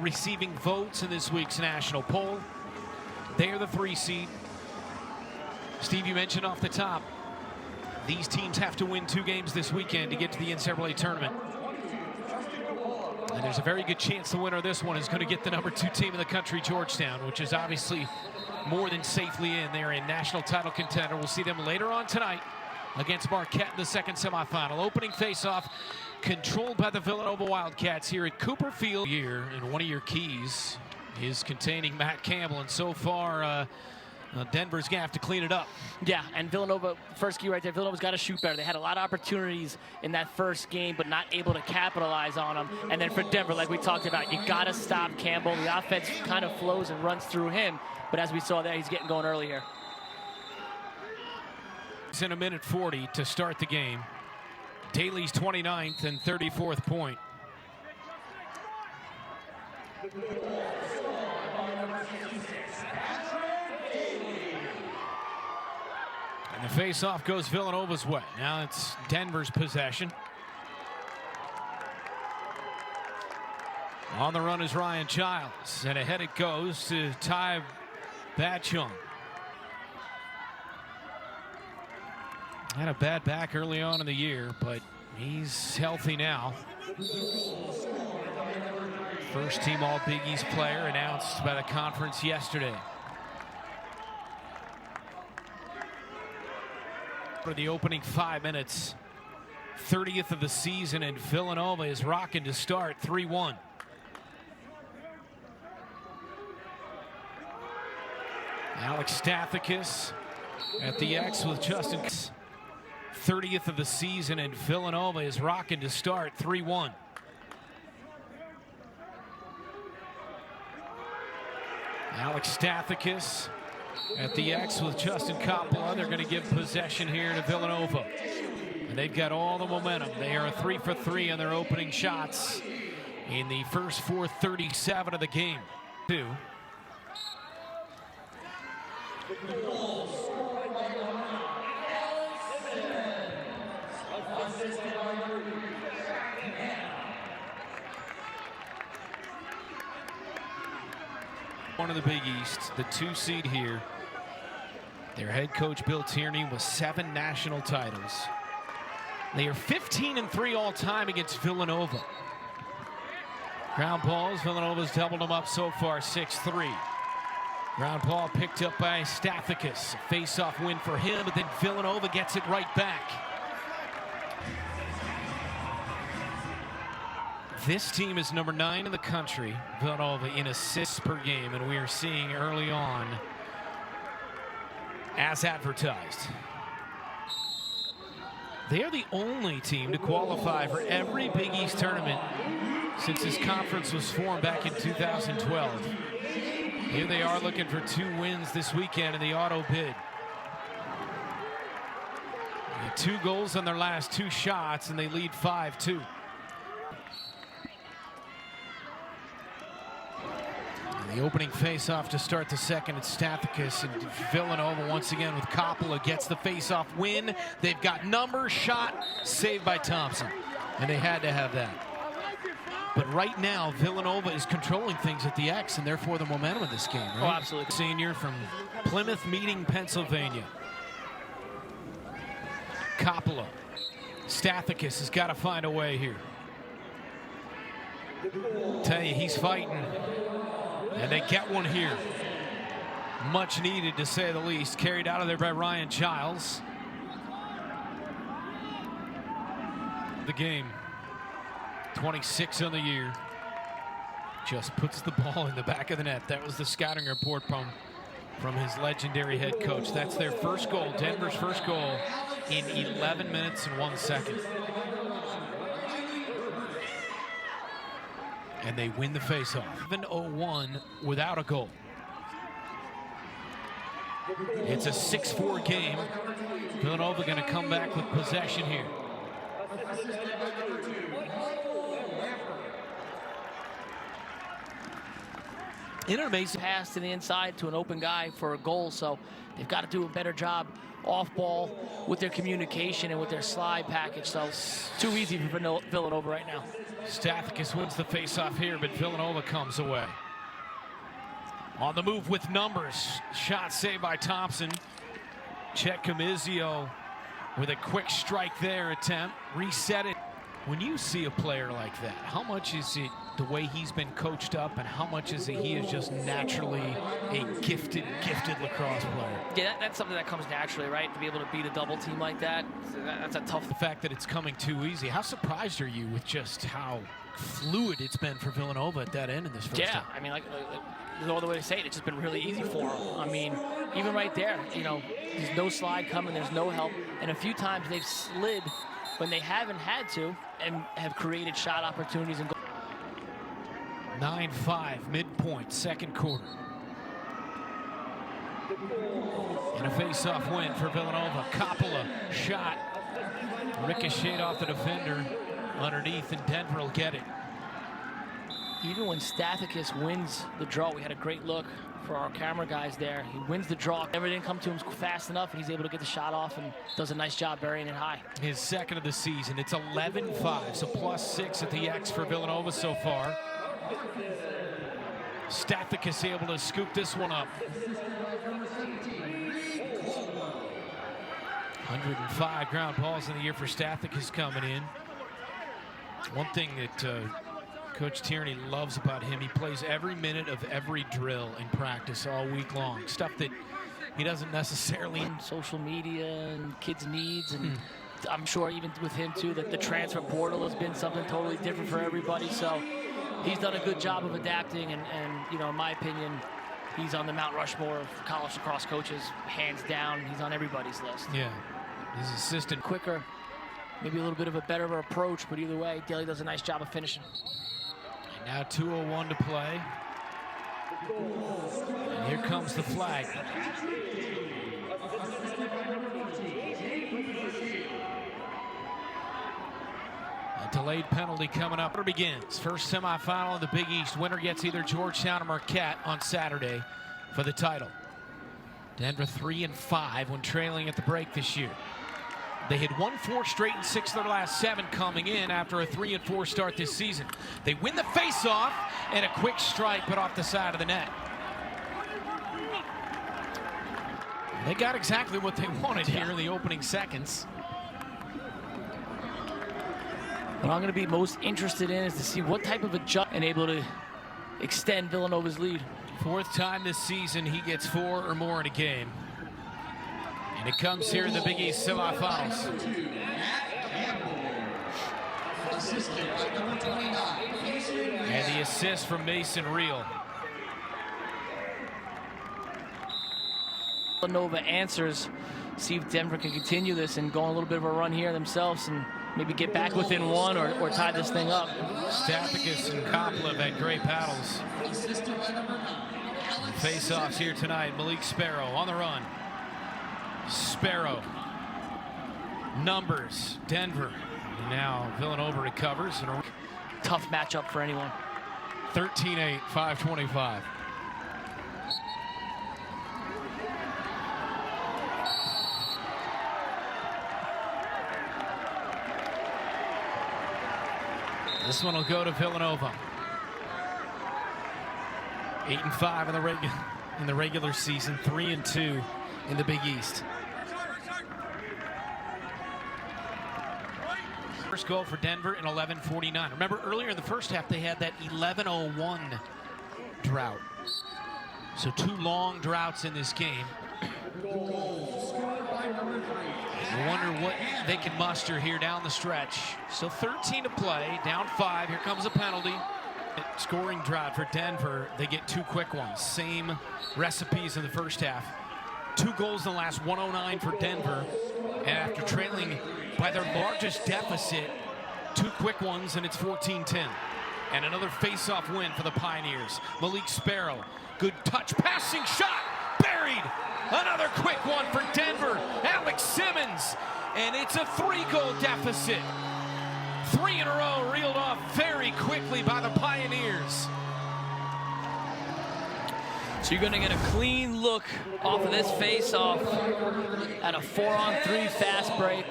receiving votes in this week's national poll. They are the 3 seed. Steve, you mentioned off the top, these teams have to win 2 games this weekend to get to the NCAA tournament. And there's a very good chance the winner of this one is going to get the number 2 team in the country, Georgetown, which is obviously more than safely in. They're a national title contender. We'll see them later on tonight against Marquette in the second semifinal. Opening face-off controlled by the Villanova Wildcats here at Cooper Field. And one of your keys is containing Matt Campbell, and so far Denver's gonna have to clean it up. Yeah, and Villanova, first key right there, Villanova's got to shoot better. They had a lot of opportunities in that first game, but not able to capitalize on them. And then for Denver, like we talked about, you got to stop Campbell. The offense kind of flows and runs through him, but as we saw there, he's getting going early here. It's in a minute 40 to start the game. Daly's 29th and 34th point. And the face-off goes Villanova's way. Now it's Denver's possession. On the run is Ryan Childs, and ahead it goes to Ty Batchung. Had a bad back early on in the year, but he's healthy now. First team All Big East player announced by the conference yesterday. For the opening 5 minutes, 30th of the season, and Villanova is rocking to start 3-1. Alec Stathakis at the X with Justin. 30th of the season, and Villanova is rocking to start 3-1. Alec Stathakis at the X with Justin Coppola. They're going to give possession here to Villanova. And they've got all the momentum. They are 3 for 3 on their opening shots in the first 4:37 of the game. 2. One of the Big East, the 2 seed here. Their head coach Bill Tierney with 7 national titles. They are 15-3 all time against Villanova. Ground balls, Villanova's doubled them up so far, 6-3. Ground ball picked up by Stathakis. Face-off win for him, but then Villanova gets it right back. This team is number 9 in the country, Villanova, in assists per game, and we are seeing early on, as advertised, they are the only team to qualify for every Big East tournament since this conference was formed back in 2012. Here they are looking for 2 wins this weekend in the auto bid. 2 goals on their last 2 shots, and they lead 5-2. The opening face-off to start the second. It's Stathakis, and Villanova once again with Coppola gets the face-off win. They've got numbers, shot, saved by Thompson, and they had to have that. But right now, Villanova is controlling things at the X, and therefore the momentum of this game, right? Oh, absolutely. Senior from Plymouth Meeting, Pennsylvania. Coppola. Stathakis has got to find a way here. Tell you, he's fighting. And they get one here. Much needed, to say the least. Carried out of there by Ryan Childs. The game. 26 on the year. Just puts the ball in the back of the net. That was the scouting report from his legendary head coach. That's their first goal, Denver's first goal in 11 minutes and 1 second. And they win the faceoff. 7-0-1 without a goal. It's a 6-4 game. Villanova going to come back with possession here. In an amazing pass to the inside to an open guy for a goal, so they've got to do a better job off ball with their communication and with their slide package. So too easy for Villanova right now. Stathakis wins the face-off here, but Villanova comes away. On the move with numbers. Shot saved by Thompson. Chet Camizio with a quick strike there attempt. Reset it. When you see a player like that, how much is it the way he's been coached up, and how much is it he is just naturally a gifted lacrosse player? Yeah, that's something that comes naturally, right? To be able to beat a double team like that, that's a tough. The fact that it's coming too easy. How surprised are you with just how fluid it's been for Villanova at that end in this first Yeah, time? I mean, like there's no other way to say it. It's just been really easy for them. I mean, even right there, you know, there's no slide coming, there's no help, and a few times they've slid when they haven't had to and have created shot opportunities and. 9-5 midpoint, second quarter. And a face-off win for Villanova. Coppola shot, ricocheted off the defender underneath, and Denver will get it. Even when Stathakis wins the draw, we had a great look for our camera guys there. He wins the draw. Everything come to him fast enough, and he's able to get the shot off and does a nice job burying it high. His second of the season. It's 11-5, so +6 at the X for Villanova so far. Stathakis able to scoop this one up. 105 ground balls in the year for Stathakis coming in. One thing that Coach Tierney loves about him, he plays every minute of every drill in practice all week long. Stuff that he doesn't necessarily. Social media and kids' needs, and I'm sure even with him too, that the transfer portal has been something totally different for everybody. So he's done a good job of adapting, and you know, in my opinion, he's on the Mount Rushmore of college lacrosse coaches, hands down. He's on everybody's list. Yeah, his assistant. Quicker, maybe a little bit of a better approach, but either way, Daly does a nice job of finishing. And now 2:01 to play. And here comes the flag. A delayed penalty coming up. It begins. First semifinal in the Big East. Winner gets either Georgetown or Marquette on Saturday for the title. Denver 3-5 when trailing at the break this year. They had won 4 straight and 6 of their last 7 coming in after a 3-4 start this season. They win the face-off and a quick strike, but off the side of the net. They got exactly what they wanted here in the opening seconds. What I'm going to be most interested in is to see what type of adjustment and able to extend Villanova's lead. 4th time this season he gets 4 or more in a game. And it comes here in the Big East semifinals. And the assist from Mason Reel. Villanova answers, see if Denver can continue this and go on a little bit of a run here themselves and maybe get back within 1 or tie this thing up. Stathakis and Coppola have had great battles. Face-offs here tonight. Malik Sparrow on the run. Sparrow. Numbers. Denver. And now Villanova recovers. And a tough matchup for anyone. 13-8, 5:25. This one will go to Villanova. 8-5 in the regular season, 3-2 in the Big East. First goal for Denver in 11:49. Remember earlier in the first half they had that 11:01 drought. So 2 long droughts in this game. I wonder what they can muster here down the stretch. So 13 to play, down 5. Here comes a penalty. Scoring drought for Denver. They get 2 quick ones. Same recipes in the first half. 2 goals in the last 109 for Denver. And after trailing by their largest deficit, 2 quick ones, and it's 14-10. And another face-off win for the Pioneers. Malik Sparrow, good touch, passing shot, buried. Another quick one for Denver. Alec Simmons, and it's a 3-goal deficit. 3 in a row reeled off very quickly by the Pioneers. So you're going to get a clean look off of this face-off at a 4-on-3 fast break.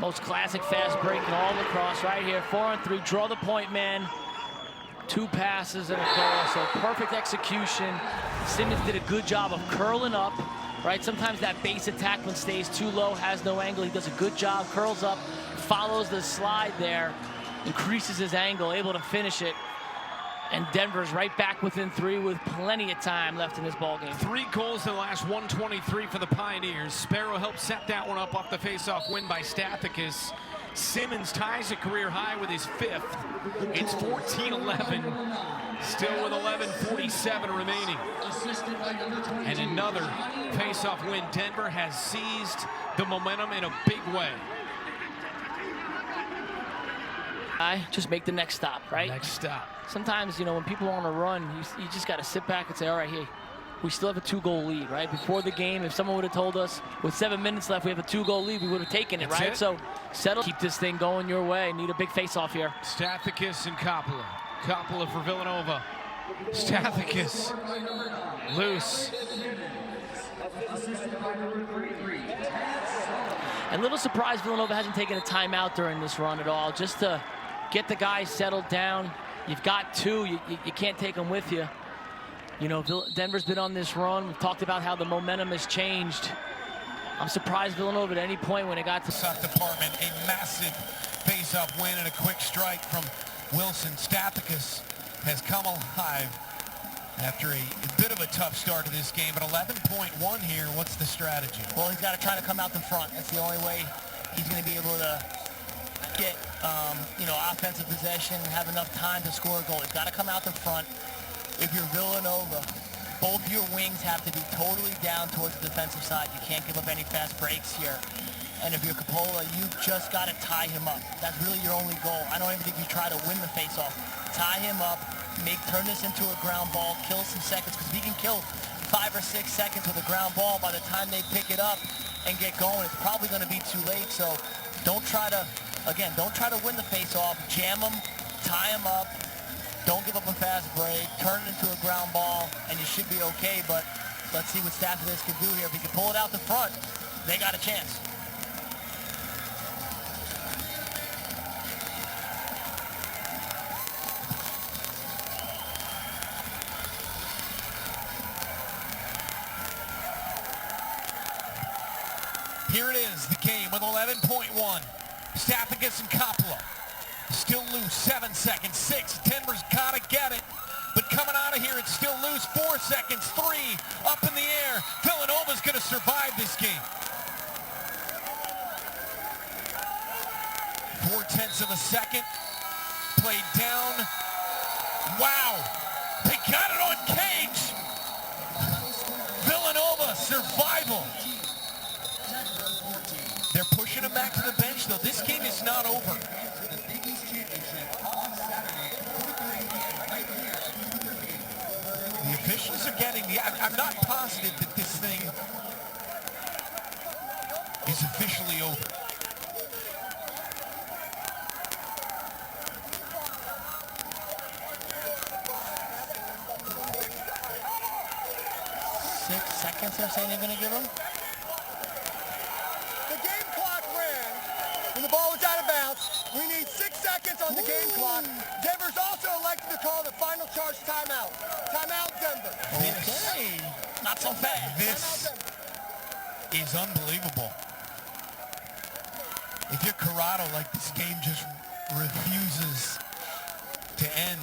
Most classic fast break in all lacrosse right here. 4-on-3, draw the point man. 2 passes and a goal, so perfect execution. Simmons did a good job of curling up, right? Sometimes that base attackman stays too low, has no angle. He does a good job, curls up, follows the slide there, increases his angle, able to finish it. And Denver's right back within 3 with plenty of time left in this ballgame. 3 goals in the last 123 for the Pioneers. Sparrow helped set that one up off the face-off win by Stathakis. Simmons ties a career high with his 5th. It's 14-11, still with 11:47 remaining. And another face-off win. Denver has seized the momentum in a big way. Just make the next stop, right? Next stop. Sometimes, you know, when people are on a run, you just got to sit back and say, all right, hey, we still have a 2-goal lead, right? Before the game, if someone would have told us with 7 minutes left we have a 2-goal lead, we would have taken it, right? So settle, keep this thing going your way. Need a big face-off here. Stathakis and Coppola. Coppola for Villanova. Stathakis loose. And little surprised Villanova hasn't taken a timeout during this run at all, just to get the guys settled down. You've got 2, you can't take them with you. You know, Denver's been on this run. We've talked about how the momentum has changed. I'm surprised Villanova at any point when it got to South Department, a massive face-off win and a quick strike from Wilson. Stathakis has come alive after a bit of a tough start to this game, but 11.1 here. What's the strategy? Well, he's got to try to come out the front. That's the only way he's going to be able to get, you know, offensive possession and have enough time to score a goal. He's got to come out the front. If you're Villanova, both your wings have to be totally down towards the defensive side. You can't give up any fast breaks here. And if you're Coppola, you just got to tie him up. That's really your only goal. I don't even think you try to win the faceoff. Tie him up, turn this into a ground ball, kill some seconds, because if he can kill 5 or 6 seconds with a ground ball, by the time they pick it up and get going, it's probably going to be too late. So don't try to, again, don't try to win the faceoff. Jam him, tie him up. Don't give up a fast break, turn it into a ground ball, and you should be okay, but let's see what Stathakis can do here. If he can pull it out the front, they got a chance. Here it is, the game with 11.1. Stathakis and Coppola. Still loose, 7 seconds, 6. Denver's got to get it. But coming out of here, it's still loose. 4 seconds, 3. Up in the air. Villanova's going to survive this game. 4/10 of a second. Played down. Wow. They got it on cage. Villanova, survival. They're pushing him back to the bench, though. This game is not over. The officials are getting the... I'm not positive that this thing is officially over. Seconds they're saying they're going to give him? The game clock ran when the ball was out of bounds. We need 6 seconds on the game clock. Denver's also elected to call the final charge timeout. Timeout, Denver. Okay. Not so bad. This is unbelievable. If you're Corrado, like, this game just refuses to end.